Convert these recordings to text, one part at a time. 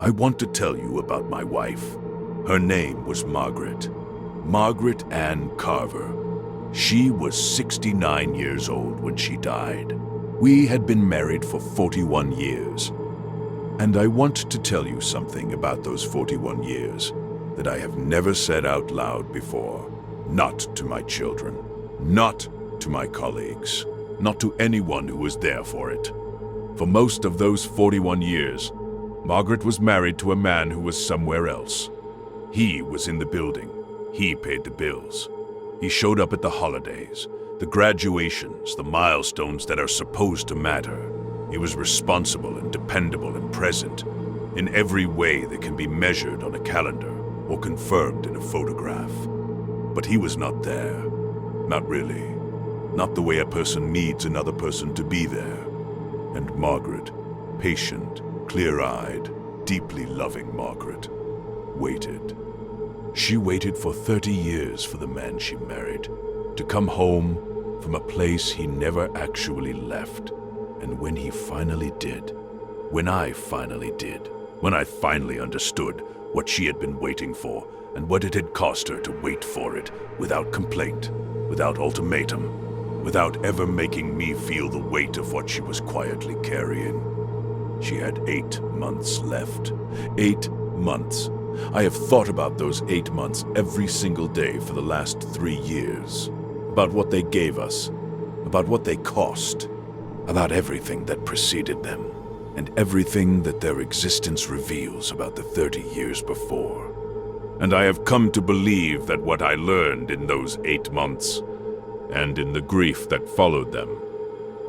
I want to tell you about my wife. Her name was Margaret. Margaret Ann Carver. She was 69 years old when she died. We had been married for 41 years. And I want to tell you something about those 41 years that I have never said out loud before. Not to my children, not to my colleagues, not to anyone who was there for it. For most of those 41 years, Margaret was married to a man who was somewhere else. He was in the building. He paid the bills. He showed up at the holidays, the graduations, the milestones that are supposed to matter. He was responsible and dependable and present in every way that can be measured on a calendar or confirmed in a photograph. But he was not there. Not really. Not the way a person needs another person to be there. And Margaret, patient, clear-eyed, deeply loving Margaret, waited. She waited for 30 years for the man she married to come home from a place he never actually left. And when he finally did, when I finally understood what she had been waiting for and what it had cost her to wait for it without complaint, without ultimatum, without ever making me feel the weight of what she was quietly carrying. She had 8 months left. 8 months. I have thought about those 8 months every single day for the last 3 years. About what they gave us, about what they cost, about everything that preceded them, and everything that their existence reveals about the 30 years before. And I have come to believe that what I learned in those 8 months, and in the grief that followed them,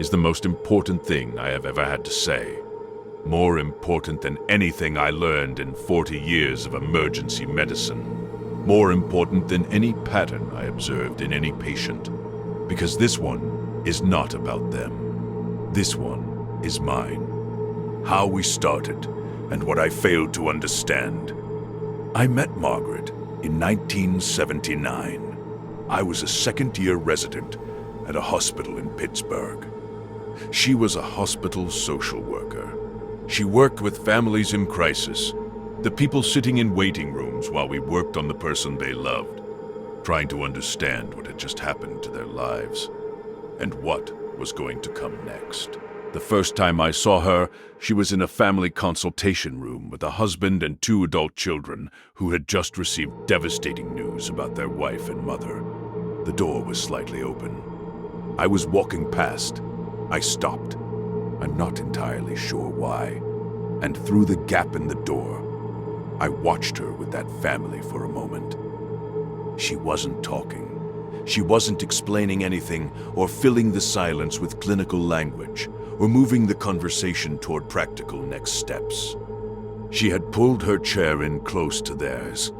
is the most important thing I have ever had to say. More important than anything I learned in 40 years of emergency medicine. More important than any pattern I observed in any patient. Because this one is not about them. This one is mine. How we started, and what I failed to understand. I met Margaret in 1979. I was a second-year resident at a hospital in Pittsburgh. She was a hospital social worker. She worked with families in crisis, the people sitting in waiting rooms while we worked on the person they loved, trying to understand what had just happened to their lives, and what was going to come next. The first time I saw her, she was in a family consultation room with a husband and 2 adult children who had just received devastating news about their wife and mother. The door was slightly open. I was walking past. I stopped. I'm not entirely sure why. And through the gap in the door, I watched her with that family for a moment. She wasn't talking. She wasn't explaining anything or filling the silence with clinical language or moving the conversation toward practical next steps. She had pulled her chair in close to theirs,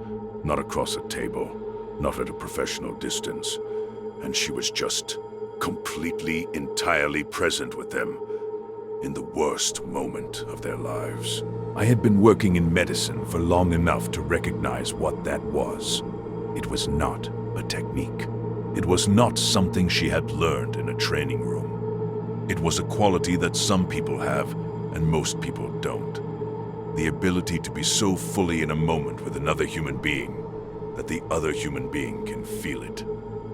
not across a table, not at a professional distance, and she was just completely, entirely present with them in the worst moment of their lives. I had been working in medicine for long enough to recognize what that was. It was not a technique. It was not something she had learned in a training room. It was a quality that some people have and most people don't. The ability to be so fully in a moment with another human being that the other human being can feel it.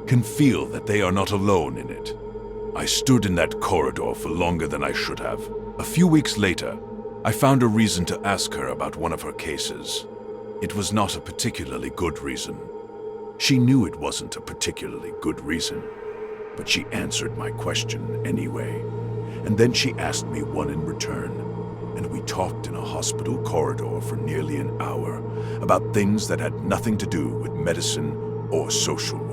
Can feel that they are not alone in it. I stood in that corridor for longer than I should have. A few weeks later, I found a reason to ask her about one of her cases. It was not a particularly good reason. She knew it wasn't a particularly good reason, but she answered my question anyway. And then she asked me one in return, and we talked in a hospital corridor for nearly an hour about things that had nothing to do with medicine or social work.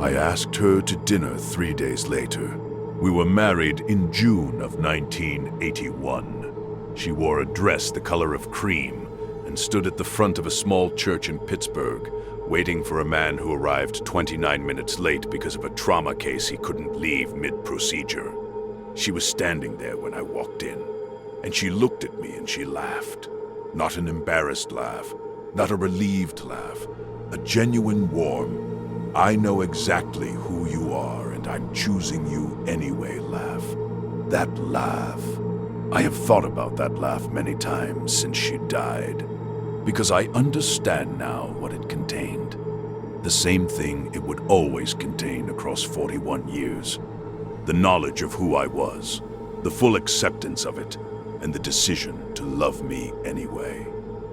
I asked her to dinner 3 days later. We were married in June of 1981. She wore a dress the color of cream and stood at the front of a small church in Pittsburgh, waiting for a man who arrived 29 minutes late because of a trauma case he couldn't leave mid-procedure. She was standing there when I walked in, and she looked at me and she laughed. Not an embarrassed laugh, not a relieved laugh, a genuine warm, I know exactly who you are and I'm choosing you anyway laugh. That laugh I have thought about that laugh many times since she died, because I understand now what it contained. The same thing it would always contain across 41 years. The knowledge of who I was, the full acceptance of it, and the decision to love me anyway.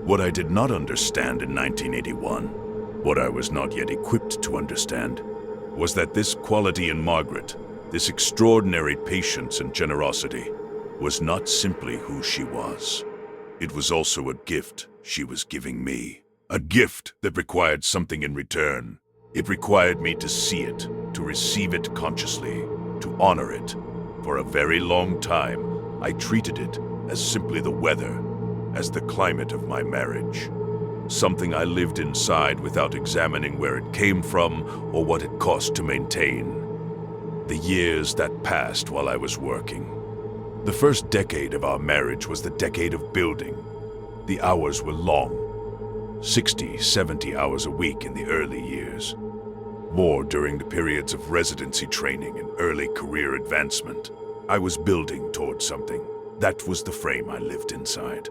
What I did not understand in 1981, what I was not yet equipped to understand, was that this quality in Margaret, this extraordinary patience and generosity, was not simply who she was. It was also a gift she was giving me. A gift that required something in return. It required me to see it, to receive it consciously, to honor it. For a very long time, I treated it as simply the weather, as the climate of my marriage. Something I lived inside without examining where it came from or what it cost to maintain. The years that passed while I was working. The first decade of our marriage was the decade of building. The hours were long, 60, 70 hours a week in the early years. More during the periods of residency training and early career advancement. I was building towards something. That was the frame I lived inside.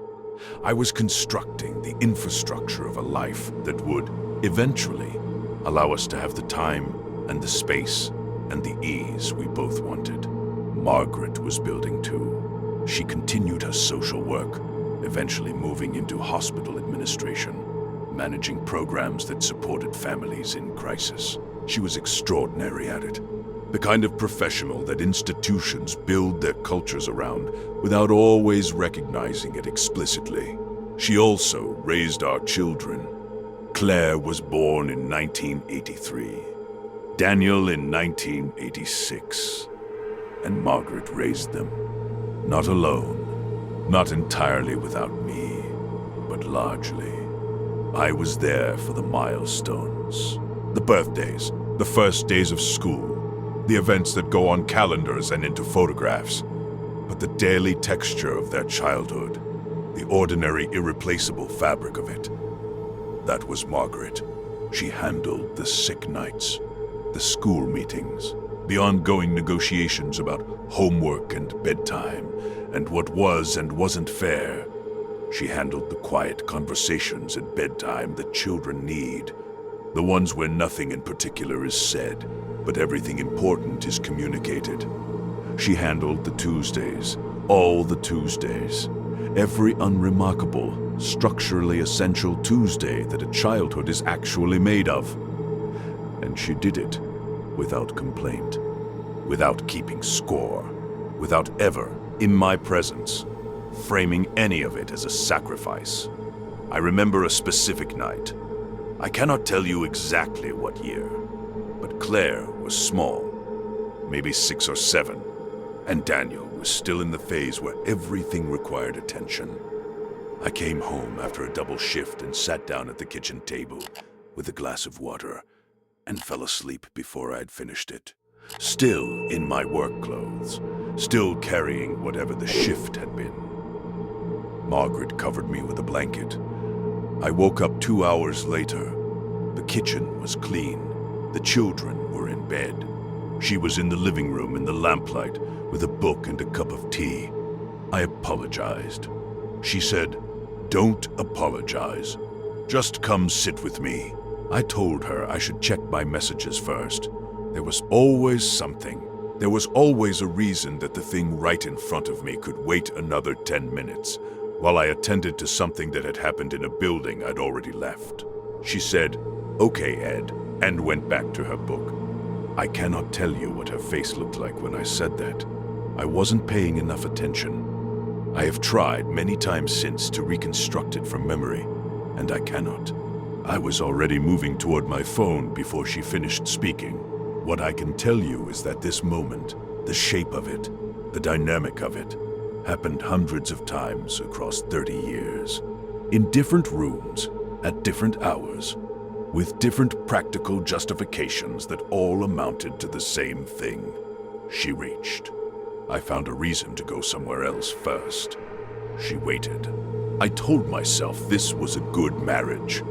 I was constructing the infrastructure of a life that would, eventually, allow us to have the time and the space and the ease we both wanted. Margaret was building too. She continued her social work, eventually moving into hospital administration, managing programs that supported families in crisis. She was extraordinary at it. The kind of professional that institutions build their cultures around without always recognizing it explicitly. She also raised our children. Claire was born in 1983, Daniel in 1986, and Margaret raised them. Not alone, not entirely without me, but largely. I was there for the milestones, the birthdays, the first days of school, the events that go on calendars and into photographs, but the daily texture of their childhood, the ordinary, irreplaceable fabric of it. That was Margaret. She handled the sick nights, the school meetings, the ongoing negotiations about homework and bedtime, and what was and wasn't fair. She handled the quiet conversations at bedtime that children need, the ones where nothing in particular is said, but everything important is communicated. She handled the Tuesdays, all the Tuesdays, every unremarkable, structurally essential Tuesday that a childhood is actually made of. And she did it without complaint, without keeping score, without ever, in my presence, framing any of it as a sacrifice. I remember a specific night. I cannot tell you exactly what year, but Claire was small, maybe 6 or 7, and Daniel was still in the phase where everything required attention. I came home after a double shift and sat down at the kitchen table with a glass of water and fell asleep before I had finished it. Still in my work clothes, still carrying whatever the shift had been. Margaret covered me with a blanket. I woke up 2 hours later. The kitchen was clean. The children were in bed. She was in the living room in the lamplight with a book and a cup of tea. I apologized. She said, "Don't apologize. Just come sit with me." I told her I should check my messages first. There was always something. There was always a reason that the thing right in front of me could wait another 10 minutes while I attended to something that had happened in a building I'd already left. She said, "Okay, Ed," and went back to her book. I cannot tell you what her face looked like when I said that. I wasn't paying enough attention. I have tried many times since to reconstruct it from memory, and I cannot. I was already moving toward my phone before she finished speaking. What I can tell you is that this moment, the shape of it, the dynamic of it, happened hundreds of times across 30 years. In different rooms, at different hours, with different practical justifications that all amounted to the same thing. She reached. I found a reason to go somewhere else first. She waited. I told myself this was a good marriage.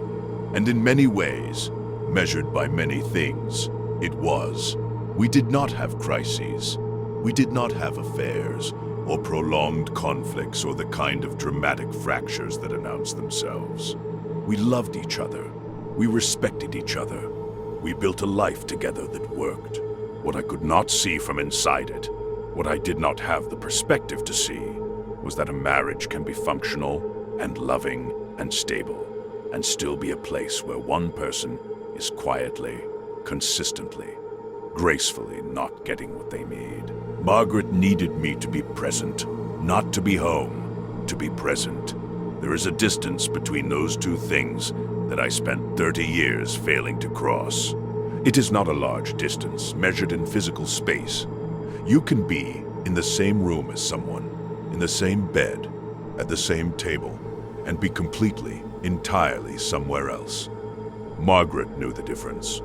And in many ways, measured by many things, it was. We did not have crises. We did not have affairs or prolonged conflicts or the kind of dramatic fractures that announce themselves. We loved each other. We respected each other. We built a life together that worked. What I could not see from inside it, what I did not have the perspective to see, was that a marriage can be functional and loving and stable, and still be a place where one person is quietly, consistently, gracefully not getting what they need. Margaret needed me to be present, not to be home, to be present. There is a distance between those two things that I spent 30 years failing to cross. It is not a large distance measured in physical space. You can be in the same room as someone, in the same bed, at the same table, and be completely, entirely somewhere else. Margaret knew the difference.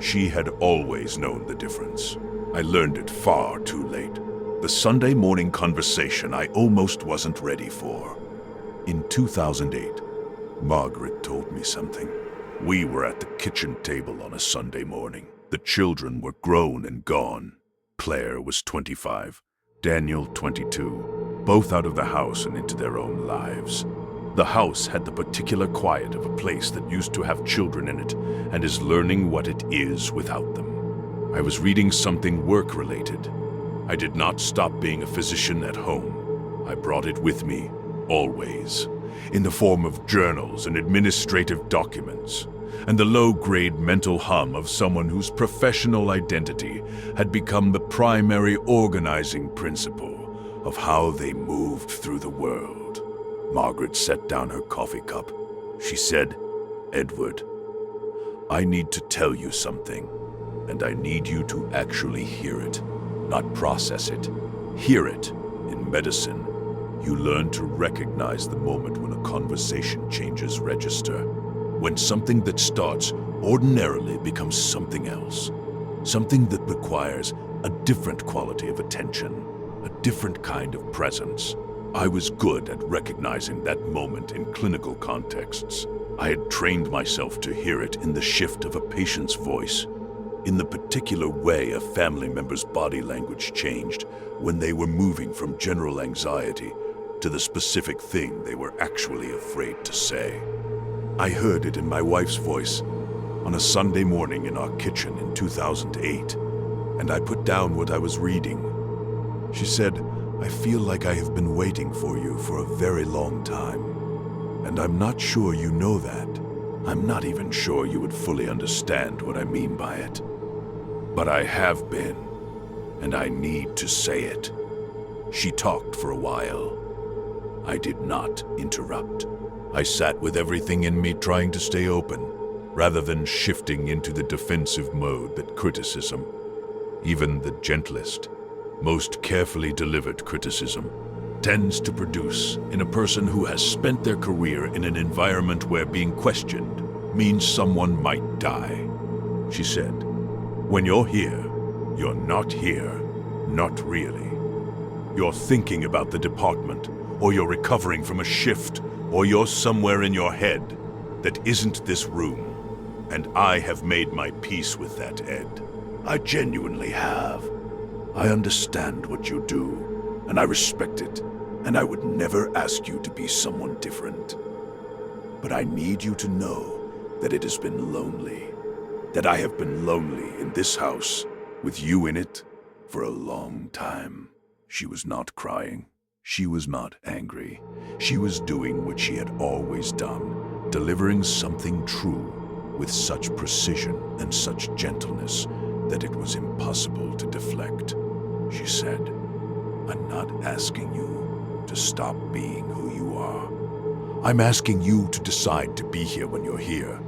She had always known the difference. I learned it far too late. The Sunday morning conversation I almost wasn't ready for. In 2008, Margaret told me something. We were at the kitchen table on a Sunday morning. The children were grown and gone. Claire was 25, Daniel 22, both out of the house and into their own lives. The house had the particular quiet of a place that used to have children in it and is learning what it is without them. I was reading something work-related. I did not stop being a physician at home. I brought it with me, always, in the form of journals and administrative documents, and the low-grade mental hum of someone whose professional identity had become the primary organizing principle of how they moved through the world. Margaret set down her coffee cup. She said, "Edward, I need to tell you something, and I need you to actually hear it, not process it. Hear it. In medicine, you learn to recognize the moment when a conversation changes register, when something that starts ordinarily becomes something else, something that requires a different quality of attention, a different kind of presence. I was good at recognizing that moment in clinical contexts. I had trained myself to hear it in the shift of a patient's voice, in the particular way a family member's body language changed when they were moving from general anxiety to the specific thing they were actually afraid to say. I heard it in my wife's voice on a Sunday morning in our kitchen in 2008, and I put down what I was reading. She said, "I feel like I have been waiting for you for a very long time, and I'm not sure you know that. I'm not even sure you would fully understand what I mean by it. But I have been, and I need to say it." She talked for a while. I did not interrupt. I sat with everything in me trying to stay open, rather than shifting into the defensive mode that criticism, even the gentlest, most carefully delivered criticism, tends to produce in a person who has spent their career in an environment where being questioned means someone might die. She said, "When you're here, you're not here, not really. You're thinking about the department, or you're recovering from a shift, or you're somewhere in your head that isn't this room. And I have made my peace with that, Ed. I genuinely have. I understand what you do, and I respect it, and I would never ask you to be someone different. But I need you to know that it has been lonely, that I have been lonely in this house, with you in it, for a long time." She was not crying. She was not angry. She was doing what she had always done, delivering something true with such precision and such gentleness that it was impossible to deflect. She said, "I'm not asking you to stop being who you are. I'm asking you to decide to be here when you're here.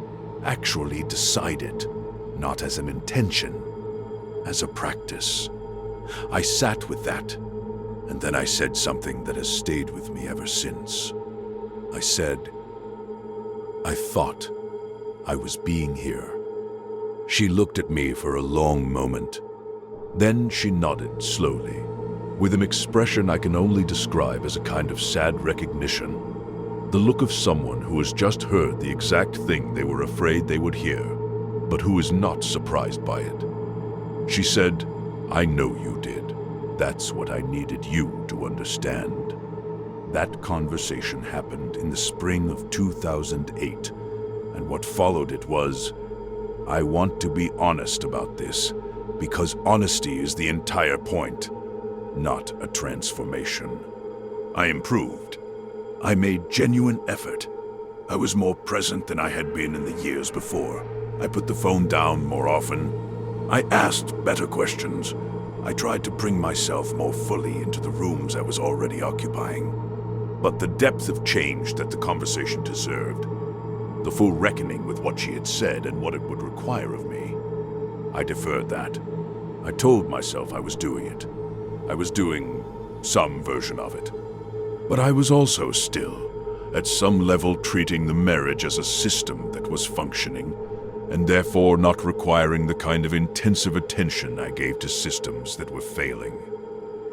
Actually decide it, not as an intention, as a practice." I sat with that, and then I said something that has stayed with me ever since. I said, "I thought I was being here." She looked at me for a long moment. Then she nodded slowly, with an expression I can only describe as a kind of sad recognition, the look of someone who has just heard the exact thing they were afraid they would hear, but who is not surprised by it. She said, "I know you did. That's what I needed you to understand. That conversation happened in the spring of 2008, and what followed it was, I want to be honest about this, because honesty is the entire point, not a transformation. I improved. I made genuine effort. I was more present than I had been in the years before. I put the phone down more often. I asked better questions. I tried to bring myself more fully into the rooms I was already occupying. But the depth of change that the conversation deserved, the full reckoning with what she had said and what it would require of me, I deferred that. I told myself I was doing it. I was doing some version of it. But I was also still, at some level, treating the marriage as a system that was functioning, and therefore not requiring the kind of intensive attention I gave to systems that were failing.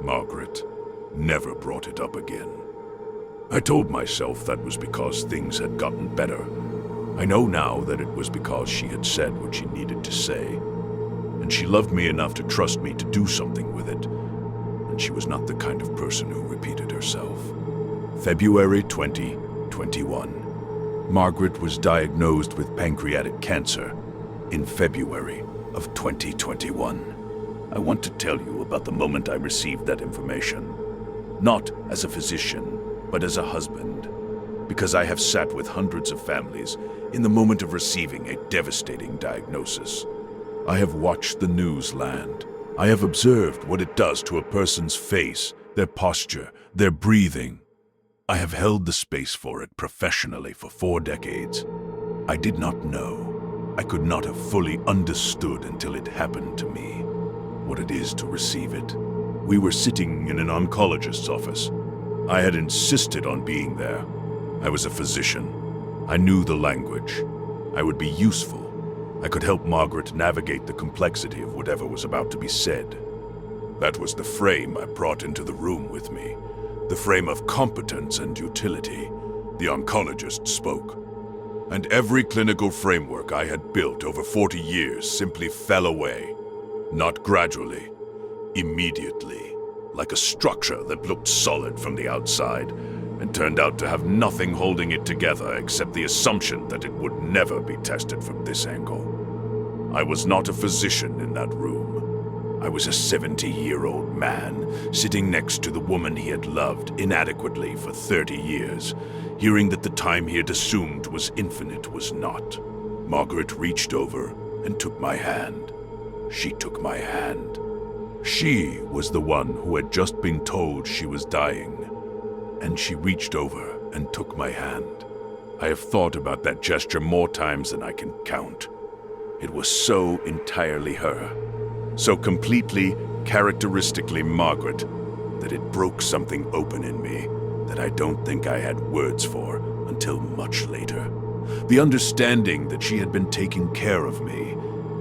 Margaret never brought it up again. I told myself that was because things had gotten better. I know now that it was because she had said what she needed to say, and she loved me enough to trust me to do something with it, and she was not the kind of person who repeated herself. February 2021. Margaret was diagnosed with pancreatic cancer in February of 2021. I want to tell you about the moment I received that information. Not as a physician, but as a husband. Because I have sat with hundreds of families in the moment of receiving a devastating diagnosis. I have watched the news land. I have observed what it does to a person's face, their posture, their breathing. I have held the space for it professionally for 4 decades. I did not know. I could not have fully understood until it happened to me what it is to receive it. We were sitting in an oncologist's office. I had insisted on being there. I was a physician. I knew the language. I would be useful. I could help Margaret navigate the complexity of whatever was about to be said. That was the frame I brought into the room with me. The frame of competence and utility. The oncologist spoke. And every clinical framework I had built over 40 years simply fell away. Not gradually, immediately, like a structure that looked solid from the outside and turned out to have nothing holding it together except the assumption that it would never be tested from this angle. I was not a physician in that room. I was a 70-year-old man sitting next to the woman he had loved inadequately for 30 years, hearing that the time he had assumed was infinite was not. Margaret reached over and took my hand. She took my hand. She was the one who had just been told she was dying, and she reached over and took my hand. I have thought about that gesture more times than I can count. It was so entirely her, so completely, characteristically Margaret, that it broke something open in me that I don't think I had words for until much later. The understanding that she had been taking care of me,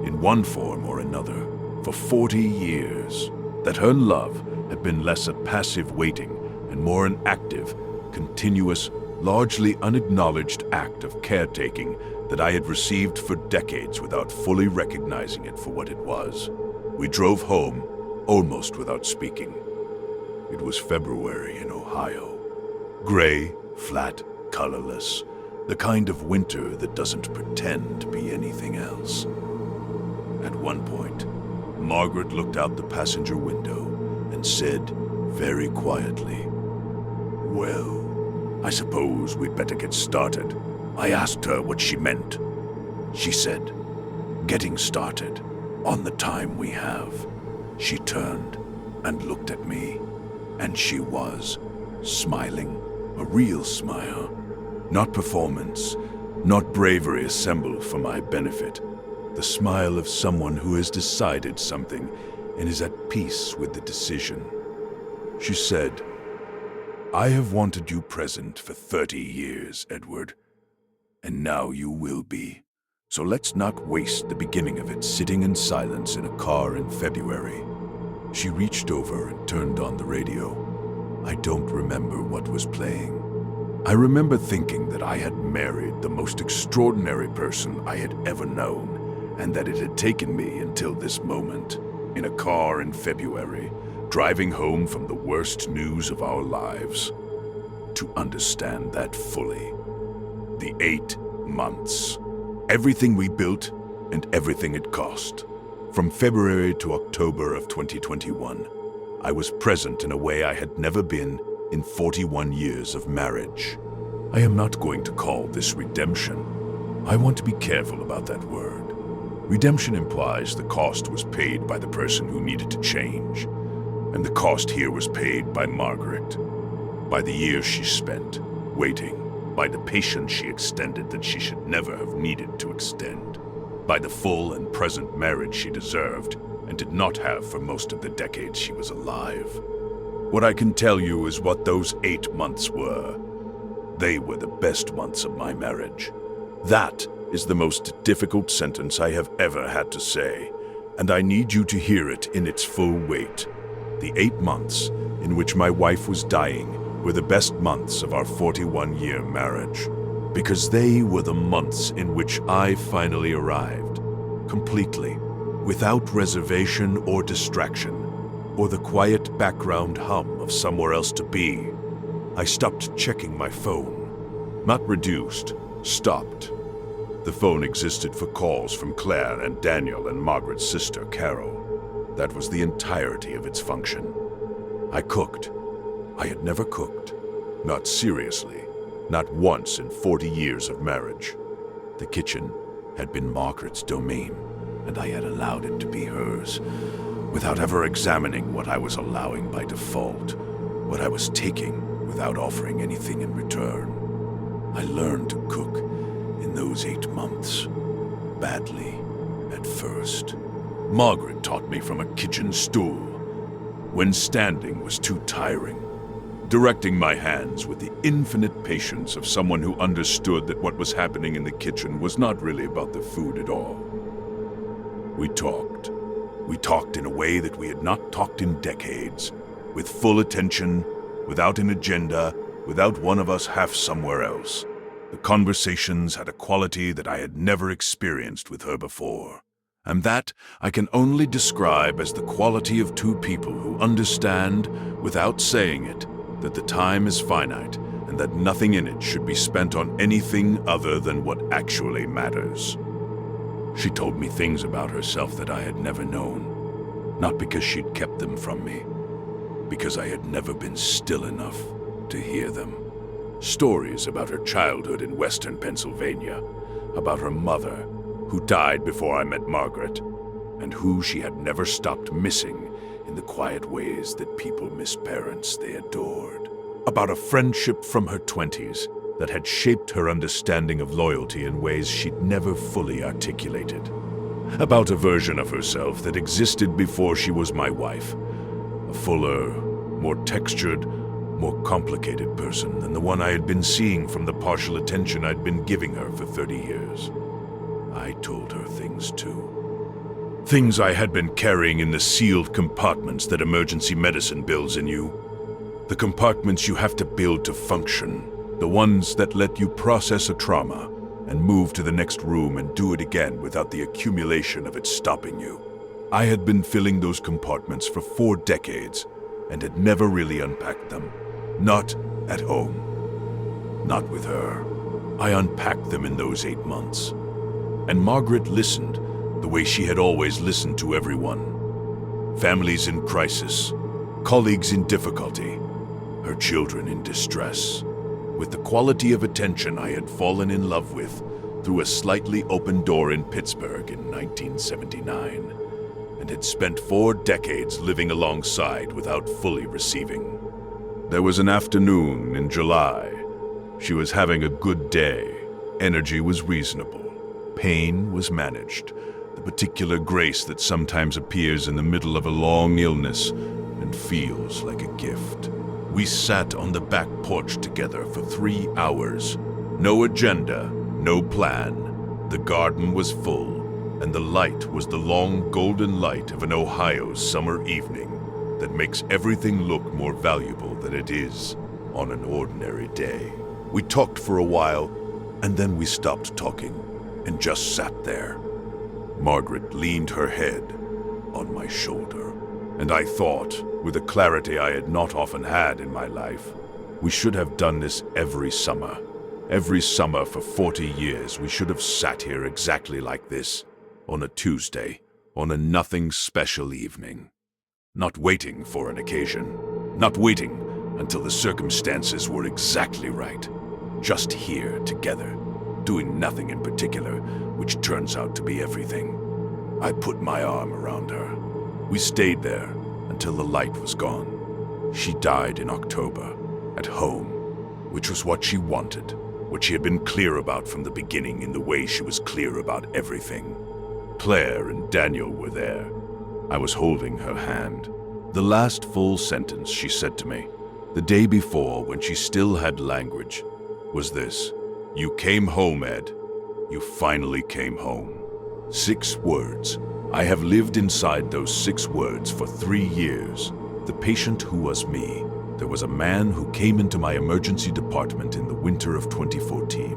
in one form or another, for 40 years. That her love had been less a passive waiting and more an active, continuous, largely unacknowledged act of caretaking that I had received for decades without fully recognizing it for what it was. We drove home, almost without speaking. It was February in Ohio. Gray, flat, colorless. The kind of winter that doesn't pretend to be anything else. At one point, Margaret looked out the passenger window and said, very quietly, "Well, I suppose we'd better get started." I asked her what she meant. She said, "Getting started, on the time we have." She turned and looked at me, and she was smiling, a real smile. Not performance, not bravery assembled for my benefit. The smile of someone who has decided something and is at peace with the decision. She said, "I have wanted you present for 30 years, Edward, and now you will be. So let's not waste the beginning of it sitting in silence in a car in February." She reached over and turned on the radio. I don't remember what was playing. I remember thinking that I had married the most extraordinary person I had ever known, and that it had taken me until this moment, in a car in February, driving home from the worst news of our lives. To understand that fully. The 8 months. Everything we built and everything it cost. From February to October of 2021, I was present in a way I had never been in 41 years of marriage. I am not going to call this redemption. I want to be careful about that word. Redemption implies the cost was paid by the person who needed to change. And the cost here was paid by Margaret. By the years she spent waiting. By the patience she extended that she should never have needed to extend. By the full and present marriage she deserved and did not have for most of the decades she was alive. What I can tell you is what those 8 months were. They were the best months of my marriage. That is the most difficult sentence I have ever had to say, and I need you to hear it in its full weight. The 8 months in which my wife was dying were the best months of our 41-year marriage, because they were the months in which I finally arrived, completely, without reservation or distraction, or the quiet background hum of somewhere else to be. I stopped checking my phone. Not reduced, stopped. The phone existed for calls from Claire and Daniel and Margaret's sister, Carol. That was the entirety of its function. I cooked. I had never cooked. Not seriously. Not once in 40 years of marriage. The kitchen had been Margaret's domain, and I had allowed it to be hers, without ever examining what I was allowing by default, what I was taking without offering anything in return. I learned to cook in those 8 months. Badly, at first. Margaret taught me from a kitchen stool, when standing was too tiring, directing my hands with the infinite patience of someone who understood that what was happening in the kitchen was not really about the food at all. We talked. We talked in a way that we had not talked in decades, with full attention, without an agenda, without one of us half somewhere else. The conversations had a quality that I had never experienced with her before. And that I can only describe as the quality of 2 people who understand, without saying it, that the time is finite and that nothing in it should be spent on anything other than what actually matters. She told me things about herself that I had never known, not because she'd kept them from me, because I had never been still enough to hear them. Stories about her childhood in western Pennsylvania, about her mother, who died before I met Margaret, and who she had never stopped missing in the quiet ways that people miss parents they adored. About a friendship from her 20s that had shaped her understanding of loyalty in ways she'd never fully articulated. About a version of herself that existed before she was my wife, a fuller, more textured, more complicated person than the one I had been seeing from the partial attention I'd been giving her for 30 years. I told her things too. Things I had been carrying in the sealed compartments that emergency medicine builds in you. The compartments you have to build to function. The ones that let you process a trauma and move to the next room and do it again without the accumulation of it stopping you. I had been filling those compartments for 4 decades and had never really unpacked them. Not at home. Not with her. I unpacked them in those 8 months. And Margaret listened the way she had always listened to everyone. Families in crisis, colleagues in difficulty, her children in distress, with the quality of attention I had fallen in love with through a slightly open door in Pittsburgh in 1979, and had spent 4 decades living alongside without fully receiving. There was an afternoon in July. She was having a good day. Energy was reasonable. Pain was managed. The particular grace that sometimes appears in the middle of a long illness and feels like a gift. We sat on the back porch together for 3 hours. No agenda, no plan. The garden was full, and the light was the long golden light of an Ohio summer evening that makes everything look more valuable than it is on an ordinary day. We talked for a while, and then we stopped talking and just sat there. Margaret leaned her head on my shoulder, and I thought, with a clarity I had not often had in my life. We should have done this every summer. Every summer for 40 years, we should have sat here exactly like this, on a Tuesday, on a nothing special evening. Not waiting for an occasion, not waiting until the circumstances were exactly right. Just here together, doing nothing in particular, which turns out to be everything. I put my arm around her. We stayed there until the light was gone. She died in October, at home, which was what she wanted, what she had been clear about from the beginning in the way she was clear about everything. Claire and Daniel were there. I was holding her hand. The last full sentence she said to me, the day before when she still had language, was this: "You came home, Ed. You finally came home." 6 words. I have lived inside those 6 words for 3 years. The patient who was me. There was a man who came into my emergency department in the winter of 2014.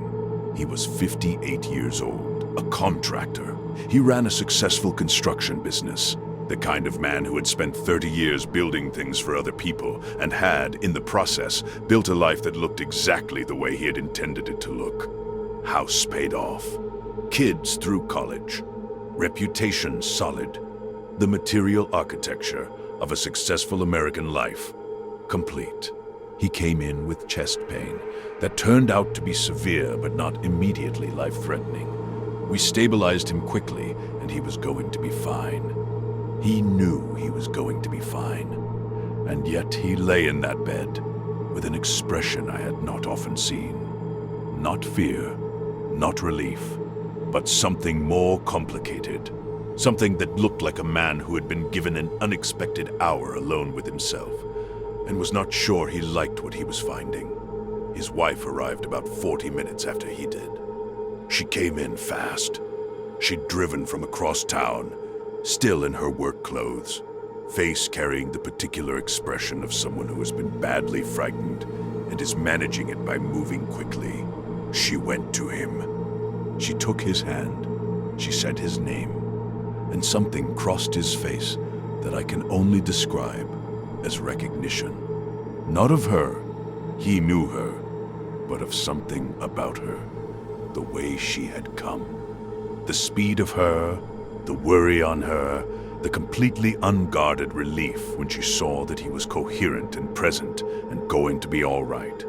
He was 58 years old, a contractor. He ran a successful construction business. The kind of man who had spent 30 years building things for other people and had, in the process, built a life that looked exactly the way he had intended it to look. House paid off. Kids through college. Reputation solid. The material architecture of a successful American life. Complete. He came in with chest pain that turned out to be severe but not immediately life-threatening. We stabilized him quickly and he was going to be fine. He knew he was going to be fine. And yet he lay in that bed with an expression I had not often seen. Not fear, not relief, but something more complicated. Something that looked like a man who had been given an unexpected hour alone with himself and was not sure he liked what he was finding. His wife arrived about 40 minutes after he did. She came in fast. She'd driven from across town, still in her work clothes, face carrying the particular expression of someone who has been badly frightened and is managing it by moving quickly. She went to him. She took his hand. She said his name, and something crossed his face that I can only describe as recognition. Not of her, he knew her, but of something about her, the way she had come. The speed of her, the worry on her, the completely unguarded relief when she saw that he was coherent and present and going to be all right.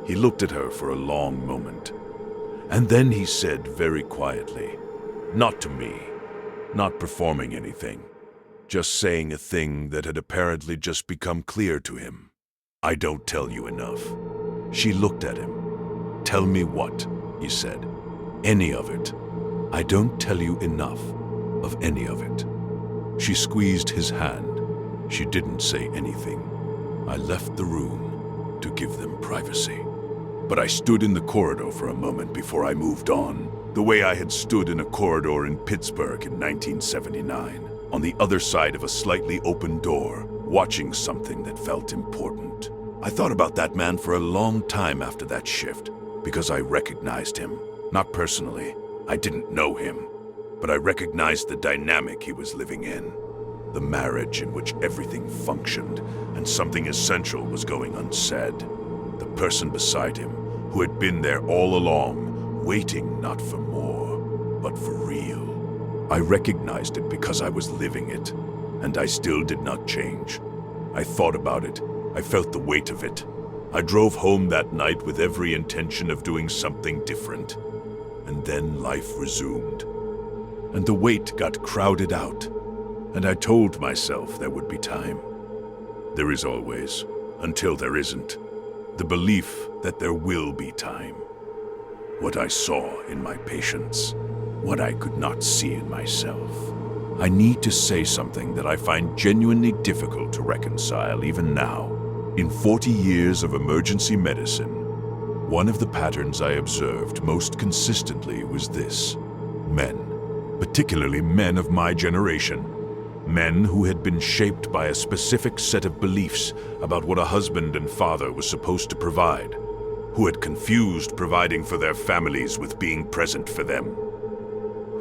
He looked at her for a long moment, and then he said very quietly, not to me, not performing anything, just saying a thing that had apparently just become clear to him. "I don't tell you enough." She looked at him. "Tell me what?" he said. "Any of it. I don't tell you enough of any of it." She squeezed his hand. She didn't say anything. I left the room to give them privacy. But I stood in the corridor for a moment before I moved on, the way I had stood in a corridor in Pittsburgh in 1979. On the other side of a slightly open door, watching something that felt important. I thought about that man for a long time after that shift, because I recognized him. Not personally, I didn't know him, but I recognized the dynamic he was living in. The marriage in which everything functioned and something essential was going unsaid. The person beside him, who had been there all along, waiting not for more, but for real. I recognized it because I was living it, and I still did not change. I thought about it. I felt the weight of it. I drove home that night with every intention of doing something different. And then life resumed. And the weight got crowded out. And I told myself there would be time. There is always, until there isn't. The belief that there will be time. What I saw in my patients. What I could not see in myself. I need to say something that I find genuinely difficult to reconcile even now. In 40 years of emergency medicine, one of the patterns I observed most consistently was this. Men, particularly men of my generation, men who had been shaped by a specific set of beliefs about what a husband and father was supposed to provide, who had confused providing for their families with being present for them,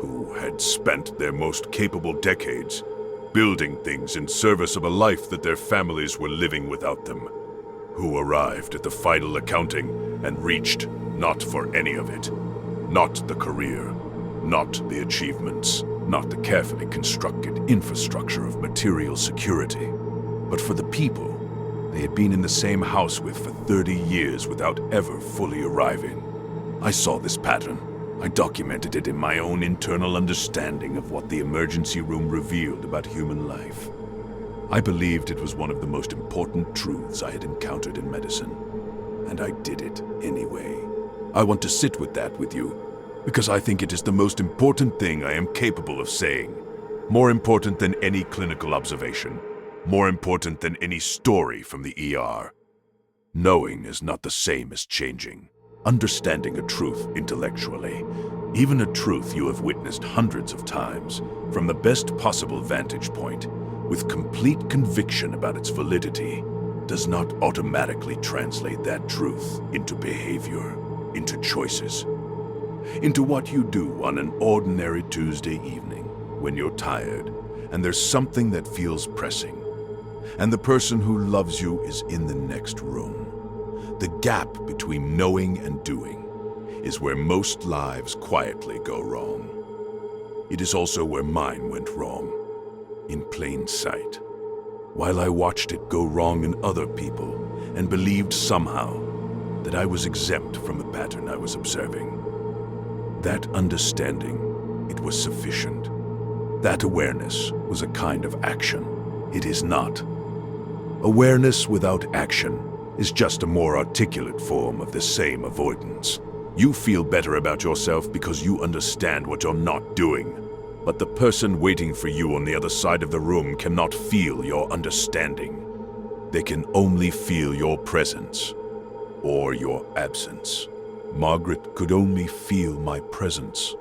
who had spent their most capable decades building things in service of a life that their families were living without them, who arrived at the final accounting and reached not for any of it. Not the career, not the achievements, not the carefully constructed infrastructure of material security, but for the people they had been in the same house with for 30 years without ever fully arriving. I saw this pattern. I documented it in my own internal understanding of what the emergency room revealed about human life. I believed it was one of the most important truths I had encountered in medicine, and I did it anyway. I want to sit with that with you, because I think it is the most important thing I am capable of saying. More important than any clinical observation. More important than any story from the ER. Knowing is not the same as changing. Understanding a truth intellectually, even a truth you have witnessed hundreds of times, from the best possible vantage point, with complete conviction about its validity, does not automatically translate that truth into behavior, into choices, into what you do on an ordinary Tuesday evening when you're tired and there's something that feels pressing, and the person who loves you is in the next room. The gap between knowing and doing is where most lives quietly go wrong. It is also where mine went wrong, in plain sight, while I watched it go wrong in other people and believed somehow that I was exempt from the pattern I was observing. That understanding, it was sufficient. That awareness was a kind of action. It is not. Awareness without action is just a more articulate form of the same avoidance. You feel better about yourself because you understand what you're not doing, but the person waiting for you on the other side of the room cannot feel your understanding. They can only feel your presence or your absence. Margaret could only feel my presence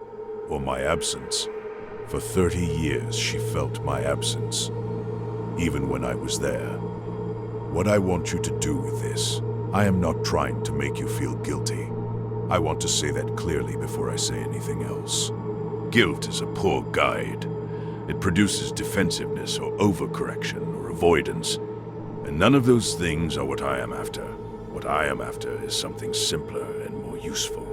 or my absence. For 30 years she felt my absence, even when I was there. What I want you to do with this, I am not trying to make you feel guilty. I want to say that clearly before I say anything else. Guilt is a poor guide. It produces defensiveness or overcorrection or avoidance, and none of those things are what I am after. What I am after is something simpler and more useful.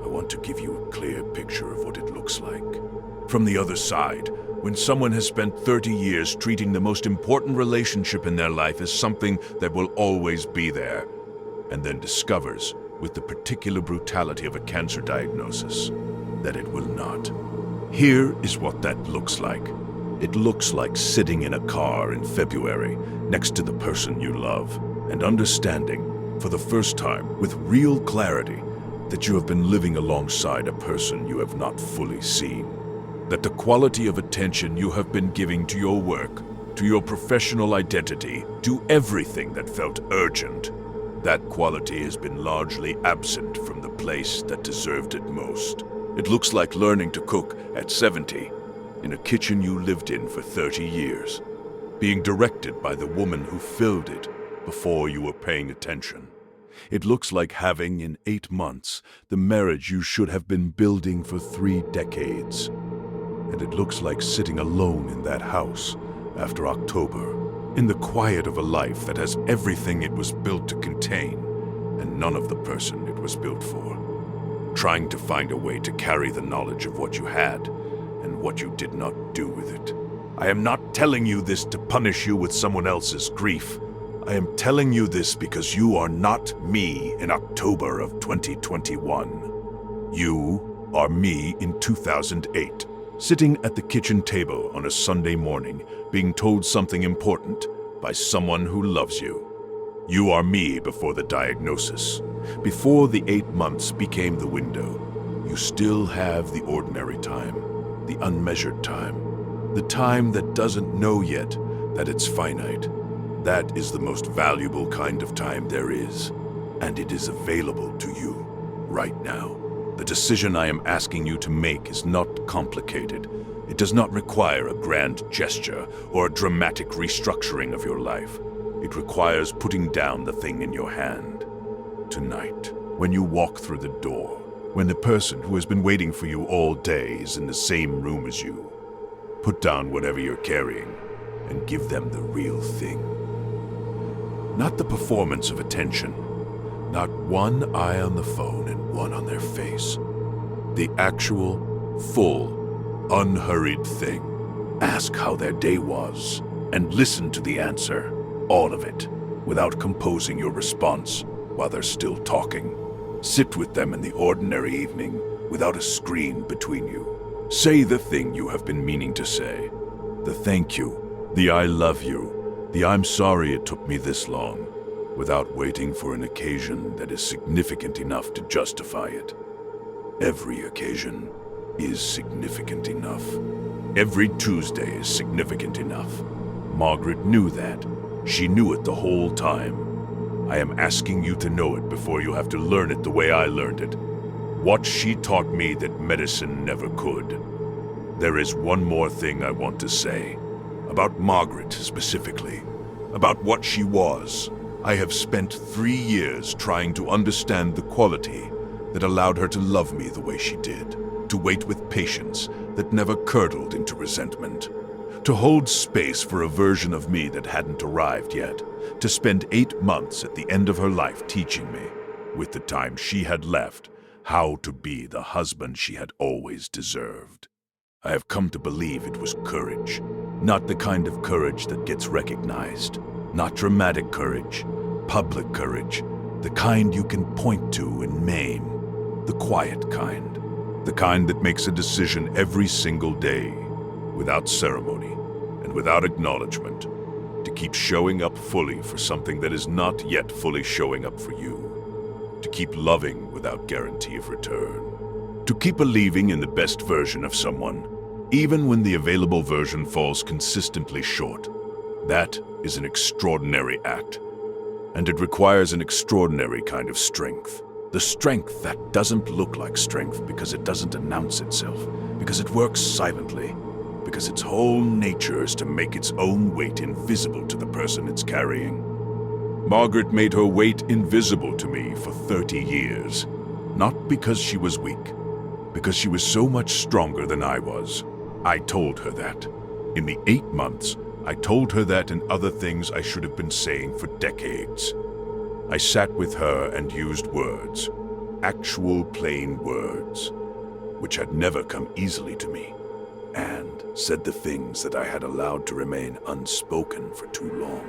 I want to give you a clear picture of what it looks like. From the other side, when someone has spent 30 years treating the most important relationship in their life as something that will always be there, and then discovers, with the particular brutality of a cancer diagnosis, that it will not. Here is what that looks like. It looks like sitting in a car in February next to the person you love and understanding, for the first time, with real clarity, that you have been living alongside a person you have not fully seen. That the quality of attention you have been giving to your work, to your professional identity, to everything that felt urgent, that quality has been largely absent from the place that deserved it most. It looks like learning to cook at 70 in a kitchen you lived in for 30 years, being directed by the woman who filled it before you were paying attention. It looks like having, in 8 months, the marriage you should have been building for 3 decades. And it looks like sitting alone in that house after October, in the quiet of a life that has everything it was built to contain, and none of the person it was built for. Trying to find a way to carry the knowledge of what you had and what you did not do with it. I am not telling you this to punish you with someone else's grief. I am telling you this because you are not me in October of 2021. You are me in 2008. Sitting at the kitchen table on a Sunday morning, being told something important by someone who loves you. You are me before the diagnosis, before the 8 months became the window. You still have the ordinary time, the unmeasured time, the time that doesn't know yet that it's finite. That is the most valuable kind of time there is, and it is available to you right now. The decision I am asking you to make is not complicated. It does not require a grand gesture or a dramatic restructuring of your life. It requires putting down the thing in your hand. Tonight, when you walk through the door, when the person who has been waiting for you all day is in the same room as you, Put down whatever you're carrying and give them the real thing. Not the performance of attention, not one eye on the phone and one on their face. The actual, full, unhurried thing. Ask how their day was and listen to the answer, all of it, without composing your response while they're still talking. Sit with them in the ordinary evening without a screen between you. Say the thing you have been meaning to say. The thank you, the I love you, the I'm sorry it took me this long, without waiting for an occasion that is significant enough to justify it. Every occasion is significant enough. Every Tuesday is significant enough. Margaret knew that. She knew it the whole time. I am asking you to know it before you have to learn it the way I learned it. What she taught me that medicine never could. There is one more thing I want to say. About Margaret specifically. About what she was. I have spent 3 years trying to understand the quality that allowed her to love me the way she did. To wait with patience that never curdled into resentment. To hold space for a version of me that hadn't arrived yet. To spend 8 months at the end of her life teaching me, with the time she had left, how to be the husband she had always deserved. I have come to believe it was courage. Not the kind of courage that gets recognized. Not dramatic courage, public courage. The kind you can point to and maim. The quiet kind. The kind that makes a decision every single day, without ceremony and without acknowledgement, to keep showing up fully for something that is not yet fully showing up for you. To keep loving without guarantee of return. To keep believing in the best version of someone, even when the available version falls consistently short. That is an extraordinary act, and it requires an extraordinary kind of strength. The strength that doesn't look like strength because it doesn't announce itself, because it works silently, because its whole nature is to make its own weight invisible to the person it's carrying. Margaret made her weight invisible to me for 30 years, not because she was weak, because she was so much stronger than I was. I told her that. In the 8 months, I told her that and other things I should have been saying for decades. I sat with her and used words, actual plain words, which had never come easily to me, and said the things that I had allowed to remain unspoken for too long,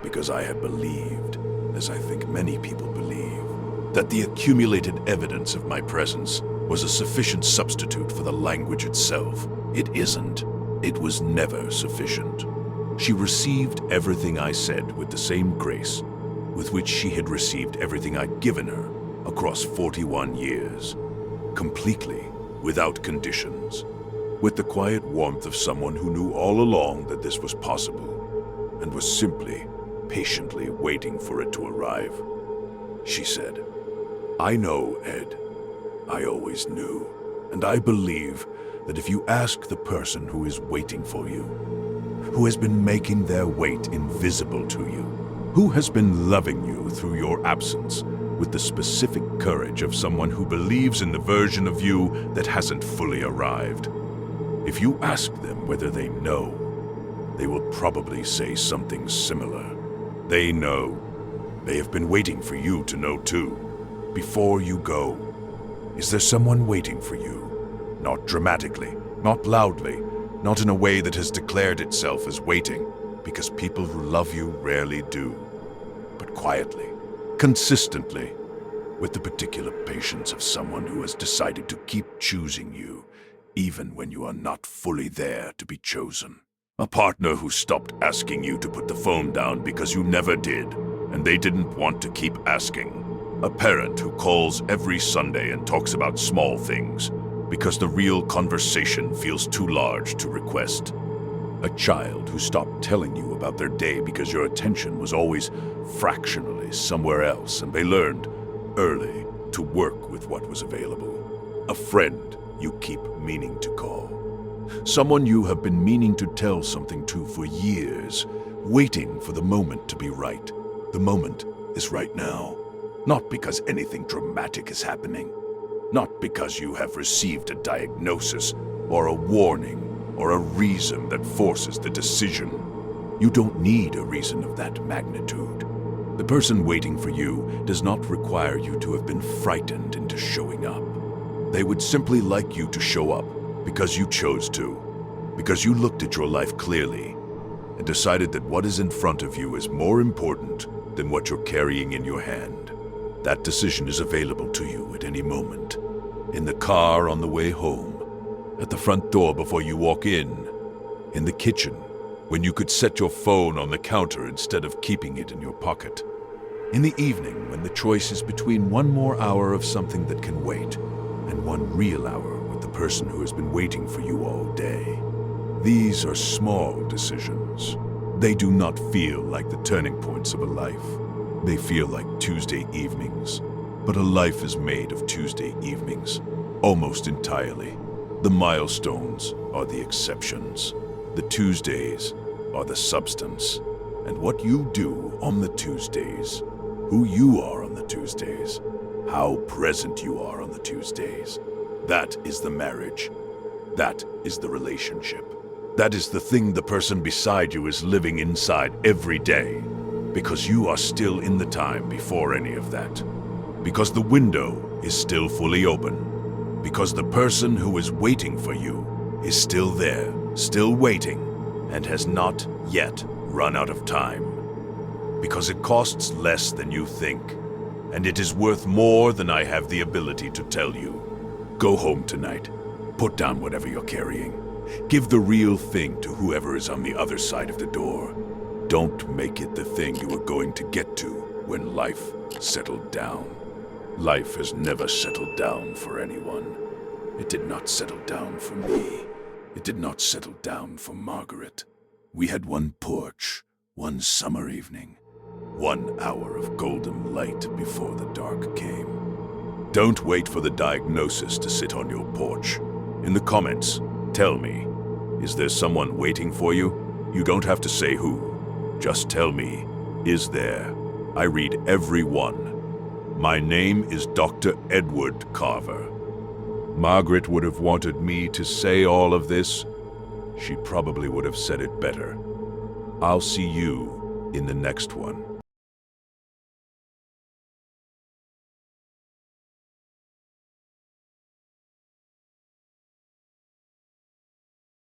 because I had believed, as I think many people believe, that the accumulated evidence of my presence was a sufficient substitute for the language itself. It isn't. It was never sufficient. She received everything I said with the same grace with which she had received everything I'd given her across 41 years. Completely, without conditions. With the quiet warmth of someone who knew all along that this was possible and was simply, patiently waiting for it to arrive. She said, "I know, Ed. I always knew. And I believe that if you ask the person who is waiting for you, who has been making their wait invisible to you, who has been loving you through your absence with the specific courage of someone who believes in the version of you that hasn't fully arrived, if you ask them whether they know, they will probably say something similar. They know. They have been waiting for you to know too. Before you go, is there someone waiting for you? Not dramatically, not loudly, not in a way that has declared itself as waiting, because people who love you rarely do, but quietly, consistently, with the particular patience of someone who has decided to keep choosing you, even when you are not fully there to be chosen. A partner who stopped asking you to put the phone down because you never did, and they didn't want to keep asking. A parent who calls every Sunday and talks about small things, because the real conversation feels too large to request. A child who stopped telling you about their day because your attention was always fractionally somewhere else and they learned, early, to work with what was available. A friend you keep meaning to call. Someone you have been meaning to tell something to for years, waiting for the moment to be right. The moment is right now. Not because anything dramatic is happening. Not because you have received a diagnosis or a warning or a reason that forces the decision. You don't need a reason of that magnitude. The person waiting for you does not require you to have been frightened into showing up. They would simply like you to show up because you chose to, because you looked at your life clearly and decided that what is in front of you is more important than what you're carrying in your hand. That decision is available to you at any moment. In the car on the way home, at the front door before you walk in the kitchen, when you could set your phone on the counter instead of keeping it in your pocket. In the evening, when the choice is between one more hour of something that can wait and one real hour with the person who has been waiting for you all day. These are small decisions. They do not feel like the turning points of a life. They feel like Tuesday evenings. But a life is made of Tuesday evenings, almost entirely. The milestones are the exceptions. The Tuesdays are the substance. And what you do on the Tuesdays, who you are on the Tuesdays, how present you are on the Tuesdays, that is the marriage. That is the relationship. That is the thing the person beside you is living inside every day. Because you are still in the time before any of that. Because the window is still fully open. Because the person who is waiting for you is still there, still waiting, and has not yet run out of time. Because it costs less than you think, and it is worth more than I have the ability to tell you. Go home tonight. Put down whatever you're carrying. Give the real thing to whoever is on the other side of the door. Don't make it the thing you are going to get to when life settled down. Life has never settled down for anyone. It did not settle down for me. It did not settle down for Margaret. We had one porch, one summer evening, 1 hour of golden light before the dark came. Don't wait for the diagnosis to sit on your porch. In the comments, tell me, is there someone waiting for you? You don't have to say who. Just tell me, is there? I read every one. My name is Dr. Edward Carver. Margaret would have wanted me to say all of this. She probably would have said it better. I'll see you in the next one.